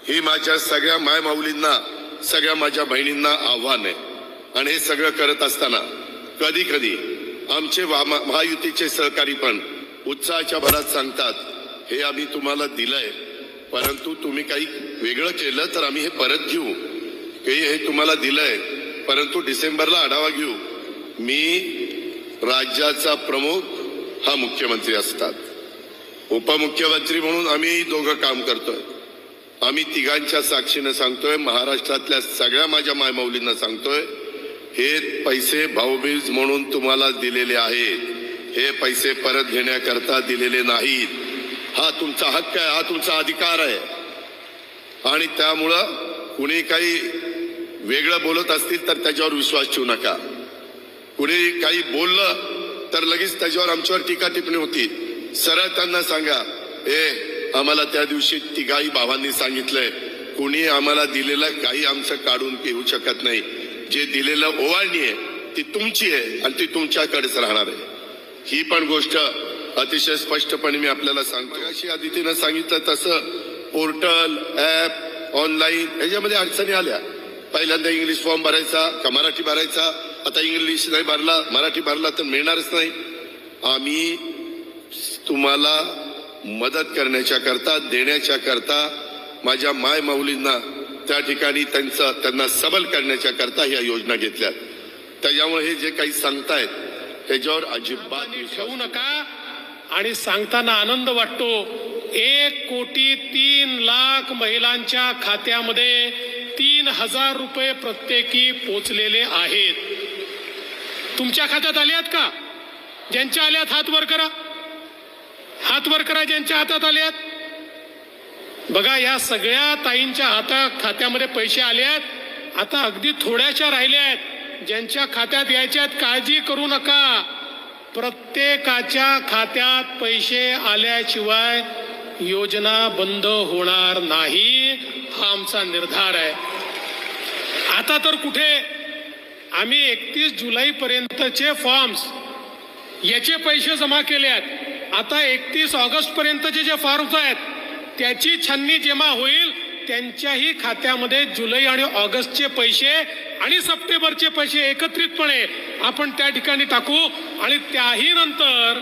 ही माझ्या सगळ्या मायमाऊलींना, सगळ्या माझ्या बहिणींना आव्हान आहे। आणि हे सगळं करत असताना कधी कधी आमचे महायुतीचे सहकारी पण उत्साहाच्या भरात सांगतात, हे आम्ही तुम्हाला दिलंय, परंतु तुम्ही काही वेगळं केलं तर आम्ही हे परत घेऊ। हे तुम्हाला दिलंय, परंतु डिसेंबरला आढावा घेऊ। मी राज्याचा प्रमुख हा मुख्यमंत्री असतात, उपमुख्यमंत्री म्हणून आम्ही दोघं काम करतोय। आम्ही तिघांच्या साक्षीने सांगतोय, महाराष्ट्रातल्या सगळ्या माझ्या मायमाऊलींना सांगतोय, हे पैसे भाऊबीज म्हणून तुम्हाला दिलेले आहेत, हे पैसे परत घेण्याकरता दिलेले नाहीत। हा तुमचा हक्क आहे, हा तुमचा अधिकार आहे। आणि त्यामुळं कुणी काही वेगळं बोलत असतील तर त्याच्यावर विश्वास ठेवू नका। कुणी काही बोललं तर लगेच त्याच्यावर आमच्यावर टीका टिप्पणी होती। सरळ त्यांना सांगा, आम्हाला त्या दिवशी तिघाही भावांनी सांगितलंय, कुणी आम्हाला दिलेलं काही आमचं काढून घेऊ शकत नाही। जे दिलेलं ओवाळणी आहे ती तुमची आहे आणि ती तुमच्याकडेच राहणार आहे। ही पण गोष्ट अतिशय स्पष्टपणे मी आपल्याला सांगतो। अशी आदितीनं सांगितलं तसं पोर्टल, ऍप, ऑनलाईन याच्यामध्ये अडचणी आल्या। पहिल्यांदा इंग्लिश फॉर्म भरायचा का मराठी भरायचा, आता इंग्लिश नाही भरला मराठी भरला तर मिळणारच नाही। आम्ही तुम्हाला मदत करण्याच्या करता, देण्याच्या करता, माझ्या माय माऊलींना त्या ठिकाणी त्यांना सबल करण्याच्या करता ह्या योजना घेतल्यात। त्याच्यामुळे हे जे काही सांगतायत त्याच्यावर अजिबात ठेवू नका। आणि सांगताना आनंद वाटतो, 1,03,00,000 महिलांच्या खात्यामध्ये 3,000 रुपये प्रत्येकी पोचलेले आहेत। तुमच्या खात्यात आले आहेत का? ज्यांच्या आल्यात हात वर करा, हात वर करा ज्यांच्या हातात आल्यात। बघा, या सगळ्या ताईंच्या खात्यामध्ये पैसे आले आहेत। आता अगदी थोड्याशा राहिल्या आहेत ज्यांच्या खात्यात यायच्या आहेत। काळजी करू नका, प्रत्येकाच्या खात्यात पैसे आल्याशिवाय योजना बंद होणार नाही, हा आमचा निर्धार आहे। आता तर कुठे आम्ही 31 जुलैपर्यंतचे फॉर्म्स याचे पैसे जमा केले आहेत। आता 31 ऑगस्ट पर्यंतचे जे फॉर्म्स आहेत त्याची छाननी जेव्हा होईल, त्यांच्याही खात्यामध्ये जुलै आणि ऑगस्टचे पैसे आणि सप्टेंबरचे पैसे एकत्रितपणे आपण त्या ठिकाणी टाकू। आणि त्याही नंतर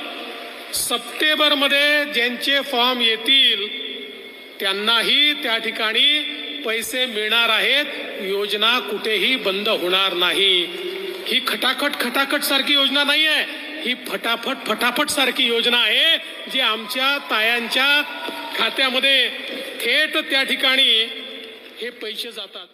सप्टेंबरमध्ये ज्यांचे फॉर्म येतील त्यांनाही त्या ठिकाणी पैसे मिळणार आहेत। योजना कुठेही बंद होणार नाही। ही खटाखट सारखी योजना नाही आहे, ही फटाफट सारखी योजना आहे, जी आमच्या तायांच्या खात्यामध्ये थेट त्या ठिकाणी हे पैसे जातात।